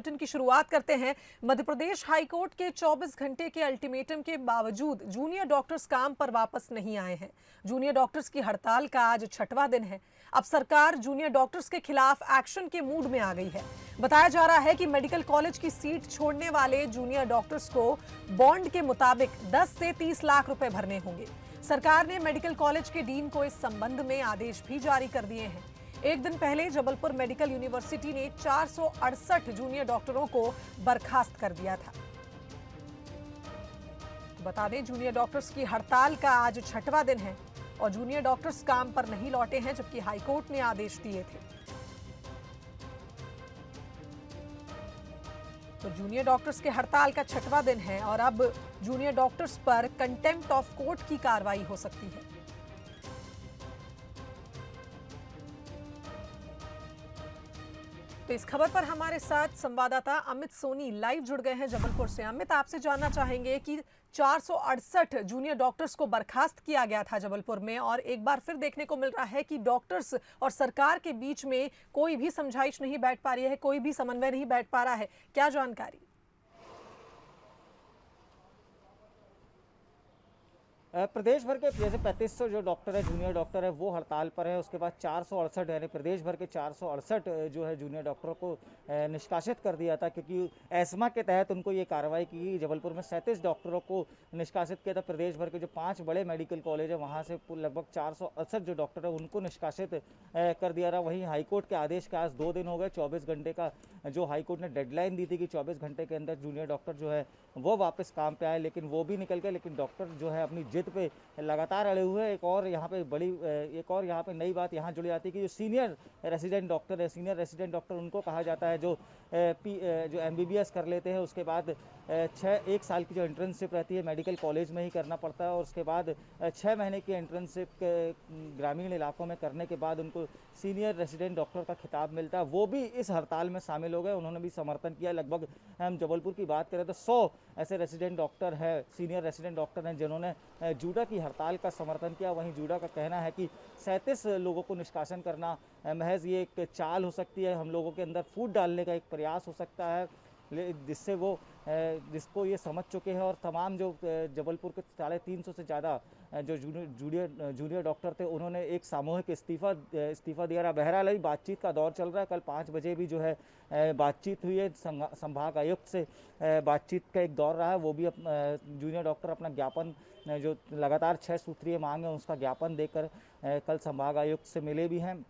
Bulletin की शुरुआत करते हैं। मध्य प्रदेश हाईकोर्ट के 24 घंटे के अल्टीमेटम के बावजूद जूनियर डॉक्टर्स काम पर वापस नहीं आए हैं। जूनियर डॉक्टर्स की हड़ताल का आज 6वां दिन है। अब सरकार जूनियर डॉक्टर्स के खिलाफ एक्शन के मूड में आ गई है। बताया जा रहा है कि मेडिकल कॉलेज की सीट छोड़ने वाले जूनियर डॉक्टर्स को बॉन्ड के मुताबिक 10 से 30 लाख रुपए भरने होंगे। सरकार ने मेडिकल कॉलेज के डीन को इस संबंध में आदेश भी जारी कर दिए हैं। एक दिन पहले जबलपुर मेडिकल यूनिवर्सिटी ने 468 जूनियर डॉक्टरों को बर्खास्त कर दिया था। बता दें, जूनियर डॉक्टर्स की हड़ताल का आज 6वां दिन है और जूनियर डॉक्टर्स काम पर नहीं लौटे हैं, जबकि हाईकोर्ट ने आदेश दिए थे। तो जूनियर डॉक्टर्स के हड़ताल का 6वां दिन है और अब जूनियर डॉक्टर्स पर कंटेम्प्ट ऑफ कोर्ट की कार्रवाई हो सकती है। तो इस खबर पर हमारे साथ संवाददाता अमित सोनी लाइव जुड़ गए हैं जबलपुर से। अमित, आपसे जानना चाहेंगे कि 468 जूनियर डॉक्टर्स को बर्खास्त किया गया था जबलपुर में और एक बार फिर देखने को मिल रहा है कि डॉक्टर्स और सरकार के बीच में कोई भी समझाइश नहीं बैठ पा रही है, कोई भी समन्वय नहीं बैठ पा रहा है। क्या जानकारी? प्रदेश भर के जैसे 3500 जो डॉक्टर है, जूनियर डॉक्टर है, वो हड़ताल पर है। उसके बाद 468 यानी प्रदेश भर के 468 जो है जूनियर डॉक्टरों को निष्कासित कर दिया था, क्योंकि एस्मा के तहत उनको ये कार्रवाई की। जबलपुर में 37 डॉक्टरों को निष्कासित किया था। प्रदेश भर के जो 5 बड़े मेडिकल कॉलेज है वहाँ से लगभग 468 जो डॉक्टर है उनको निष्कासित कर दिया रहा। वहीं हाईकोर्ट के आदेश के आज 2 दिन हो गए। 24 घंटे का जो हाईकोर्ट ने डेडलाइन दी थी कि 24 घंटे के अंदर जूनियर डॉक्टर जो है वो वापस काम पे आए, लेकिन वो भी निकल गए। लेकिन डॉक्टर जो है अपनी जिद पे लगातार अड़े हुए हैं। एक और यहाँ पे नई बात यहाँ जुड़ी जाती है कि जो सीनियर रेसिडेंट डॉक्टर है, सीनियर रेसिडेंट डॉक्टर उनको कहा जाता है जो MBBS कर लेते हैं, उसके बाद 1 साल की जो इंटर्नशिप रहती है मेडिकल कॉलेज में ही करना पड़ता है और उसके बाद 6 महीने की इंटर्नशिप ग्रामीण इलाकों में करने के बाद उनको सीनियर रेसिडेंट डॉक्टर का खिताब मिलता है। वो भी इस हड़ताल में शामिल हो गए, उन्होंने भी समर्थन किया। लगभग हम जबलपुर की बात करें तो 100 ऐसे रेसिडेंट डॉक्टर है, सीनियर रेसिडेंट डॉक्टर हैं जिन्होंने जूडा की हड़ताल का समर्थन किया। वहीं जूडा का कहना है कि 37 लोगों को निष्कासन करना महज ये एक चाल हो सकती है, हम लोगों के अंदर फूट डालने का एक प्रयास हो सकता है, जिससे वो जिसको ये समझ चुके हैं। और तमाम जो जबलपुर के 350 से ज़्यादा जो जूनियर डॉक्टर थे उन्होंने एक सामूहिक इस्तीफा दिया रहा। बहरहाल बातचीत का दौर चल रहा है। कल 5 बजे भी जो है बातचीत हुई है, संभाग आयुक्त से बातचीत का एक दौर रहा है। वो भी जूनियर डॉक्टर अपना ज्ञापन जो लगातार 6 सूत्रीय मांग है उसका ज्ञापन देकर कल संभाग आयुक्त से मिले भी हैं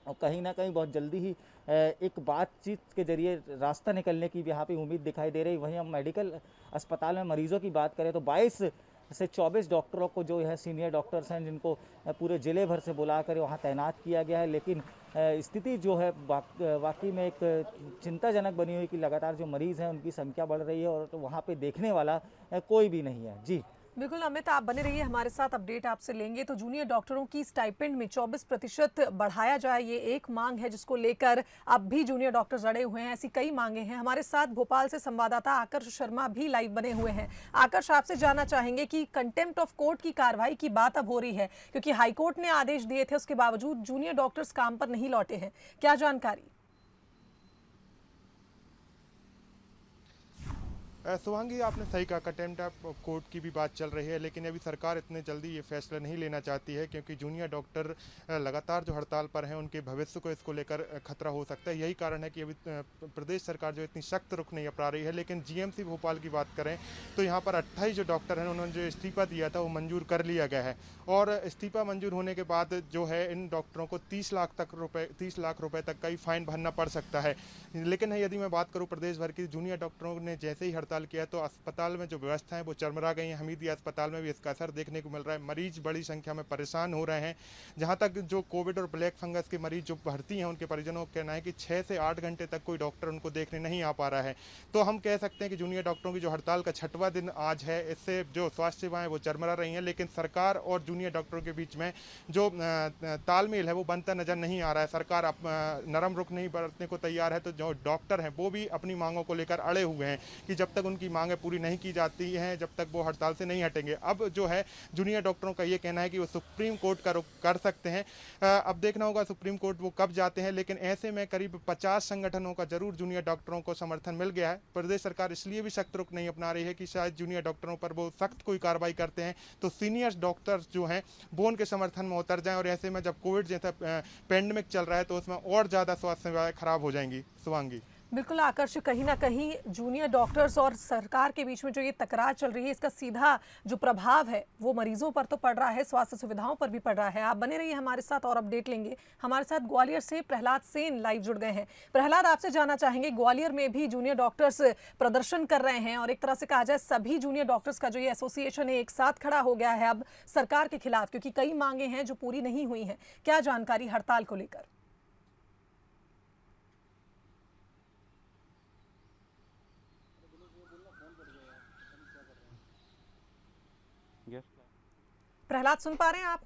और कहीं ना कहीं बहुत जल्दी ही एक बातचीत के जरिए रास्ता निकलने की भी यहाँ पे उम्मीद दिखाई दे रही। वहीं हम मेडिकल अस्पताल में मरीजों की बात करें तो 22 से 24 डॉक्टरों को जो है सीनियर डॉक्टर्स हैं जिनको पूरे ज़िले भर से बुलाकर वहाँ तैनात किया गया है। लेकिन स्थिति जो है वाकई में एक चिंताजनक बनी हुई कि लगातार जो मरीज़ हैं उनकी संख्या बढ़ रही है और वहाँ पे देखने वाला कोई भी नहीं है। जी बिल्कुल अमित, आप बने रहिए हमारे साथ, अपडेट आपसे लेंगे। तो जूनियर डॉक्टरों की स्टाइपेंड में 24% बढ़ाया जाए, ये एक मांग है जिसको लेकर अब भी जूनियर डॉक्टर्स अड़े हुए हैं। ऐसी कई मांगे हैं। हमारे साथ भोपाल से संवाददाता आकर्ष शर्मा भी लाइव बने हुए हैं। आकर्ष, आपसे जानना चाहेंगे कि कंटेम्प्ट ऑफ कोर्ट की कार्रवाई की बात अब हो रही है, क्योंकि हाईकोर्ट ने आदेश दिए थे, उसके बावजूद जूनियर डॉक्टर्स काम पर नहीं लौटे हैं। क्या जानकारी? सुवांगी, आपने सही कहा, कंटेम्प्ट ऑफ कोर्ट की भी बात चल रही है, लेकिन अभी सरकार इतने जल्दी ये फैसला नहीं लेना चाहती है, क्योंकि जूनियर डॉक्टर लगातार जो हड़ताल पर हैं उनके भविष्य को इसको लेकर खतरा हो सकता है। यही कारण है कि अभी प्रदेश सरकार जो इतनी सख्त रुख नहीं अपना रही है। लेकिन GMC भोपाल की बात करें तो यहाँ पर 28 जो डॉक्टर हैं उन्होंने जो इस्तीफा दिया था वो मंजूर कर लिया गया है और इस्तीफा मंजूर होने के बाद जो है इन डॉक्टरों को 30 लाख रुपए तक का ही फाइन भरना पड़ सकता है। लेकिन यदि मैं बात करूँ प्रदेश भर की जूनियर डॉक्टरों ने जैसे ही हड़ताल किया तो अस्पताल में जो व्यवस्थाएं वो चरमरा गई हैं। हमीदिया अस्पताल में भी इसका असर देखने को मिल रहा है। मरीज बड़ी संख्या में परेशान हो रहे हैं। जहां तक जो कोविड और ब्लैक फंगस के मरीज जो भर्ती हैं उनके परिजनों का कहना है कि 6 से 8 घंटे तक कोई डॉक्टर उनको देखने नहीं आ पा रहा है। तो हम कह सकते हैं कि जूनियर डॉक्टरों की जो हड़ताल का 6वां दिन आज है, इससे जो स्वास्थ्य सेवाएं वो चरमरा रही हैं। लेकिन सरकार और जूनियर डॉक्टरों के बीच में जो तालमेल है वो बनता नजर नहीं आ रहा है। सरकार नरम रुख नहीं बरतने को तैयार है, तो जो डॉक्टर हैं वो भी अपनी मांगों को लेकर अड़े हुए हैं कि जब तक उनकी मांगें पूरी नहीं की जाती हैं, जब तक वो हड़ताल से नहीं हटेंगे। अब जो है जूनियर डॉक्टरों का ये कहना है कि वो सुप्रीम कोर्ट का रुख कर सकते हैं। अब देखना होगा सुप्रीम कोर्ट वो कब जाते हैं, लेकिन ऐसे में करीब 50 संगठनों का जरूर जूनियर डॉक्टरों को समर्थन मिल गया है। प्रदेश सरकार इसलिए भी सख्त रुख नहीं अपना रही है कि शायद जूनियर डॉक्टरों पर वो सख्त कोई कार्रवाई करते हैं तो सीनियर डॉक्टर्स जो हैं वो उनके समर्थन में उतर जाएं, और ऐसे में जब कोविड जैसा पेंडेमिक चल रहा है तो उसमें और ज़्यादा स्वास्थ्य सेवाएं खराब हो जाएंगी। शुभांगी। बिल्कुल आकर्ष, कहीं ना कहीं जूनियर डॉक्टर्स और सरकार के बीच में जो ये तकरार चल रही है, इसका सीधा जो प्रभाव है वो मरीजों पर तो पड़ रहा है, स्वास्थ्य सुविधाओं पर भी पड़ रहा है। आप बने रहिए हमारे साथ और अपडेट लेंगे। हमारे साथ ग्वालियर से प्रहलाद सेन लाइव जुड़ गए हैं। प्रहलाद, आपसे जानना चाहेंगे, ग्वालियर में भी जूनियर डॉक्टर्स प्रदर्शन कर रहे हैं और एक तरह से कहा जाए सभी जूनियर डॉक्टर्स का जो ये एसोसिएशन है एक साथ खड़ा हो गया है अब सरकार के खिलाफ, क्योंकि कई मांगे हैं जो पूरी नहीं हुई हैं। क्या जानकारी हड़ताल को लेकर? प्रहलाद, सुन पा रहे हैं आप?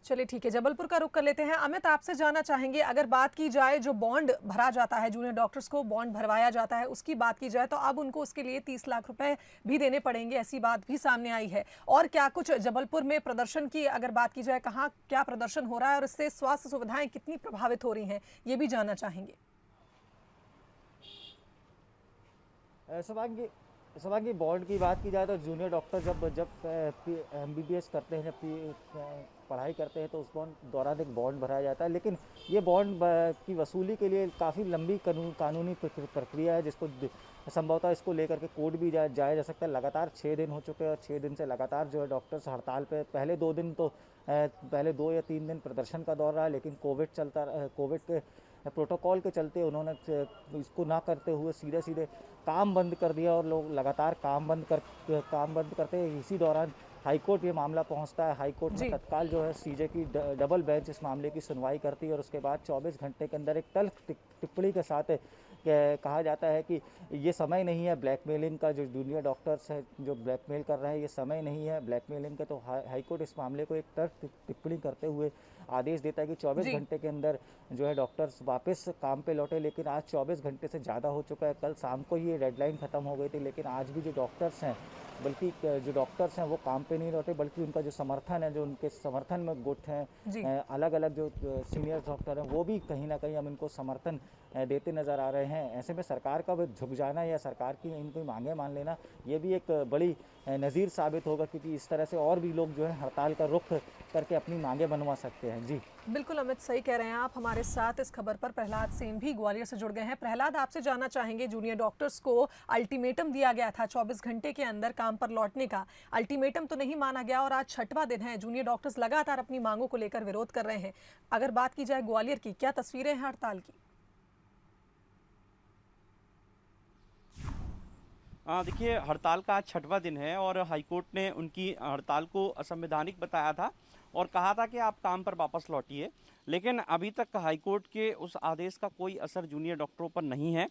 चलिए ठीक है, जबलपुर का रुख कर लेते हैं। अमित, आपसे जानना चाहेंगे, अगर बात की जाए जो बॉन्ड भरा जाता है, जूनियर डॉक्टर्स को बॉन्ड भरवाया जाता है, उसकी बात की जाए तो अब उनको उसके लिए 30 लाख रुपए भी देने पड़ेंगे, ऐसी बात भी सामने आई है। और क्या कुछ जबलपुर में प्रदर्शन की अगर बात की जाए, कहाँ क्या प्रदर्शन हो रहा है और इससे स्वास्थ्य सुविधाएं कितनी प्रभावित हो रही हैं, ये भी जानना चाहेंगे। शुभांगी, बॉन्ड की बात की जाए तो जूनियर डॉक्टर जब MBBS करते हैं, जब पढ़ाई करते हैं तो उस बॉन्ड दौरान एक बॉन्ड भराया जाता है, लेकिन ये बॉन्ड की वसूली के लिए काफ़ी लंबी कानूनी प्रक्रिया है, जिसको संभवतः इसको लेकर के कोर्ट भी जाया जा सकता है। लगातार 6 दिन हो चुके हैं और 6 दिन से लगातार जो है डॉक्टर्स हड़ताल पे। पहले 2 या 3 दिन प्रदर्शन का दौर रहा, लेकिन कोविड के प्रोटोकॉल के चलते उन्होंने इसको ना करते हुए सीधे काम बंद कर दिया और लोग लगातार काम बंद करते हैं। इसी दौरान हाईकोर्ट ये मामला पहुंचता है। हाईकोर्ट में तत्काल जो है CJ की डबल बेंच इस मामले की सुनवाई करती है और उसके बाद 24 घंटे के अंदर एक तल्ख टिप्पणी के साथ कहा जाता है कि ये समय नहीं है ब्लैकमेलिंग का। जो जूनियर डॉक्टर्स है जो ब्लैकमेल कर रहे हैं, ये समय नहीं है ब्लैकमेलिंग का। तो हाईकोर्ट इस मामले को एक तल्ख टिप्पणी करते हुए आदेश देता है कि 24 घंटे के अंदर जो है डॉक्टर्स वापस काम पे लौटे। लेकिन आज 24 घंटे से ज़्यादा हो चुका है। कल शाम को ये डेडलाइन ख़त्म हो गई थी, लेकिन आज भी जो डॉक्टर्स हैं वो काम पे नहीं लौटे, बल्कि उनका जो समर्थन है, जो उनके समर्थन में गुट हैं, अलग अलग जो सीनियर डॉक्टर हैं, वो भी कहीं ना कहीं हम इनको समर्थन देते नज़र आ रहे हैं। ऐसे में सरकार का झुक जाना या सरकार की इनकी मांगें मान लेना, ये भी एक बड़ी नज़ीर साबित होगा, क्योंकि इस तरह से और भी लोग जो है हड़ताल का रुख करके अपनी मांगें बनवा सकते हैं। जी बिल्कुल अमित, सही कह रहे हैं आप। हमारे साथ इस खबर पर प्रहलाद सेन भी ग्वालियर से जुड़ गए हैं। प्रहलाद, आपसे जानना चाहेंगे, जूनियर डॉक्टर्स को अल्टीमेटम दिया गया था 24 घंटे के अंदर काम पर लौटने का। अल्टीमेटम तो नहीं माना गया और आज 6वां दिन है, जूनियर डॉक्टर्स लगातार अपनी मांगों को लेकर विरोध कर रहे हैं। अगर बात की जाए ग्वालियर की, क्या तस्वीरें हैं हड़ताल की? देखिए, हड़ताल का आज 6वां दिन है और हाईकोर्ट ने उनकी हड़ताल को असंवैधानिक बताया था और कहा था कि आप काम पर वापस लौटिए। लेकिन अभी तक हाईकोर्ट के उस आदेश का कोई असर जूनियर डॉक्टरों पर नहीं है।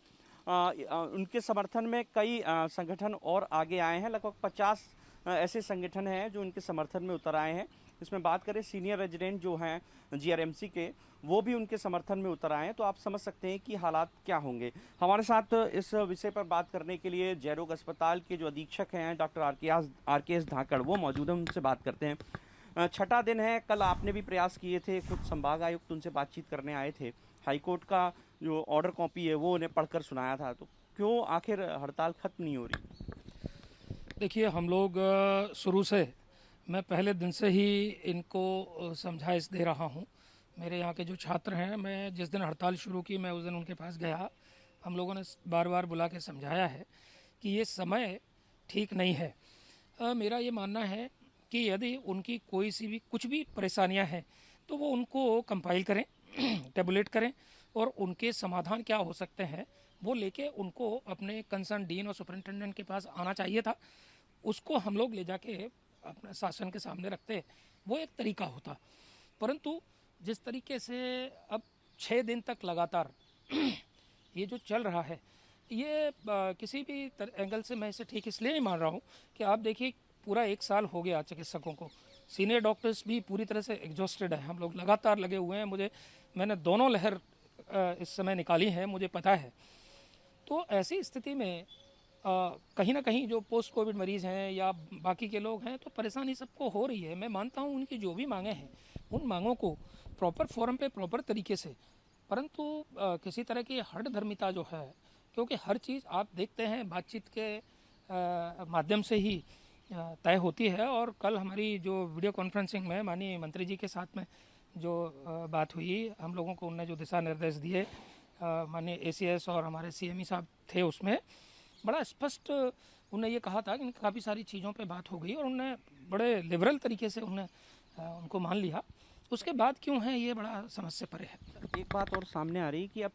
उनके समर्थन में कई संगठन और आगे आए हैं। लगभग 50 ऐसे संगठन हैं जो उनके समर्थन में उतर आए हैं। इसमें बात करें सीनियर रेजिडेंट जो हैं GRMC के, वो भी उनके समर्थन में उतर आए हैं। तो आप समझ सकते हैं कि हालात क्या होंगे। हमारे साथ इस विषय पर बात करने के लिए जयरोग अस्पताल के जो अधीक्षक हैं डॉक्टर RKS धाकड़, वो मौजूद हैं। उनसे बात करते हैं। 6वां दिन है, कल आपने भी प्रयास किए थे, खुद संभाग आयुक्त उनसे बातचीत करने आए थे। हाईकोर्ट का जो ऑर्डर कॉपी है वो उन्हें पढ़कर सुनाया था। तो क्यों आखिर हड़ताल खत्म नहीं हो रही? देखिए, हम लोग शुरू से, मैं पहले दिन से ही इनको समझाइश दे रहा हूँ। मेरे यहाँ के जो छात्र हैं, मैं जिस दिन हड़ताल शुरू की मैं उस दिन उनके पास गया। हम लोगों ने बार बार बुला के समझाया है कि ये समय ठीक नहीं है। मेरा ये मानना है कि यदि उनकी कोई सी भी कुछ भी परेशानियाँ हैं तो वो उनको कंपाइल करें, टेबुलेट करें और उनके समाधान क्या हो सकते हैं वो लेके उनको अपने कंसर्न डीन और सुपरिंटेंडेंट के पास आना चाहिए था। उसको हम लोग ले जाके अपने शासन के सामने रखते, वो एक तरीका होता। परंतु जिस तरीके से अब 6 दिन तक लगातार ये जो चल रहा है, ये किसी भी एंगल से मैं इसे ठीक इसलिए नहीं मान रहा हूँ कि आप देखिए, पूरा 1 साल हो गया चिकित्सकों को। सीनियर डॉक्टर्स भी पूरी तरह से एग्जॉस्टेड है। हम लोग लगातार लगे हुए हैं। मैंने दोनों लहर इस समय निकाली हैं, मुझे पता है। तो ऐसी स्थिति में कहीं ना कहीं जो पोस्ट कोविड मरीज़ हैं या बाकी के लोग हैं, तो परेशानी सबको हो रही है। मैं मानता हूँ उनकी जो भी मांगें हैं, उन मांगों को प्रॉपर फोरम पे प्रॉपर तरीके से, परंतु किसी तरह की हठधर्मिता जो है, क्योंकि हर चीज़ आप देखते हैं बातचीत के माध्यम से ही तय होती है। और कल हमारी जो वीडियो कॉन्फ्रेंसिंग में माननीय मंत्री जी के साथ में जो बात हुई, हम लोगों को उन्होंने जो दिशा निर्देश दिए, माननीय ACS और हमारे CME साहब थे, उसमें बड़ा स्पष्ट उन्होंने ये कहा था कि काफ़ी सारी चीज़ों पे बात हो गई और उन्होंने बड़े लिबरल तरीके से उनको मान लिया। उसके बाद क्यों है ये बड़ा समस्या परे है। एक बात और सामने आ रही है कि अब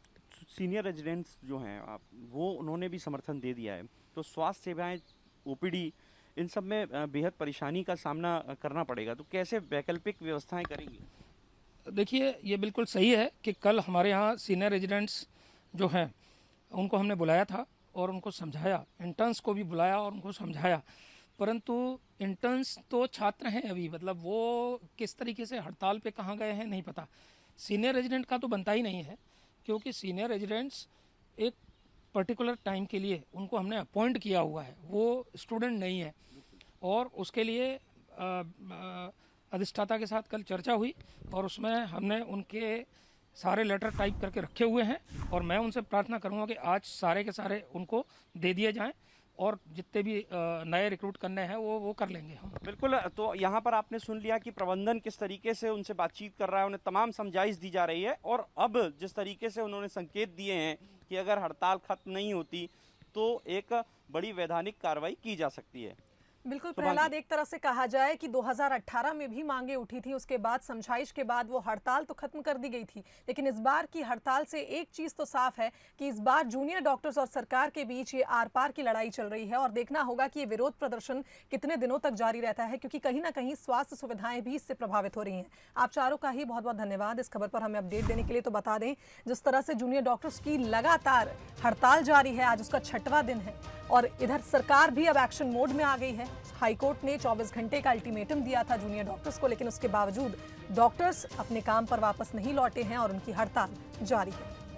सीनियर रेजिडेंट्स जो हैं आप वो उन्होंने भी समर्थन दे दिया है, तो स्वास्थ्य सेवाएं, OPD, इन सब में बेहद परेशानी का सामना करना पड़ेगा, तो कैसे वैकल्पिक व्यवस्थाएं करेंगे? देखिए, ये बिल्कुल सही है कि कल हमारे यहाँ सीनियर रेजिडेंट्स जो हैं उनको हमने बुलाया था और उनको समझाया, इंटर्न्स को भी बुलाया और उनको समझाया, परंतु इंटर्न्स तो छात्र हैं अभी, मतलब वो किस तरीके से हड़ताल पे कहाँ गए हैं नहीं पता। सीनियर रेजिडेंट का तो बनता ही नहीं है, क्योंकि सीनियर रेजिडेंट्स एक पर्टिकुलर टाइम के लिए उनको हमने अपॉइंट किया हुआ है, वो स्टूडेंट नहीं है। और उसके लिए अधिष्ठाता के साथ कल चर्चा हुई और उसमें हमने उनके सारे लेटर टाइप करके रखे हुए हैं और मैं उनसे प्रार्थना करूंगा कि आज सारे के सारे उनको दे दिए जाएं और जितने भी नए रिक्रूट करने हैं वो कर लेंगे हम। बिल्कुल, तो यहाँ पर आपने सुन लिया कि प्रबंधन किस तरीके से उनसे बातचीत कर रहा है, उन्हें तमाम समझाइश दी जा रही है और अब जिस तरीके से उन्होंने संकेत दिए हैं कि अगर हड़ताल खत्म नहीं होती तो एक बड़ी वैधानिक कार्रवाई की जा सकती है। बिल्कुल प्रहलाद, एक तरह से कहा जाए कि 2018 में भी मांगे उठी थी, उसके बाद समझाइश के बाद वो हड़ताल तो खत्म कर दी गई थी, लेकिन इस बार की हड़ताल से एक चीज तो साफ है कि इस बार जूनियर डॉक्टर्स और सरकार के बीच ये आर पार की लड़ाई चल रही है और देखना होगा कि ये विरोध प्रदर्शन कितने दिनों तक जारी रहता है, क्योंकि कहीं ना कहीं स्वास्थ्य सुविधाएं भी इससे प्रभावित हो रही हैं। आप चारों का ही बहुत बहुत धन्यवाद इस खबर पर हमें अपडेट देने के लिए। तो बता दें, जिस तरह से जूनियर डॉक्टर्स की लगातार हड़ताल जारी है, आज उसका 6वां दिन है और इधर सरकार भी अब एक्शन मोड में आ गई है। हाईकोर्ट ने 24 घंटे का अल्टीमेटम दिया था जूनियर डॉक्टर्स को, लेकिन उसके बावजूद डॉक्टर्स अपने काम पर वापस नहीं लौटे हैं और उनकी हड़ताल जारी है।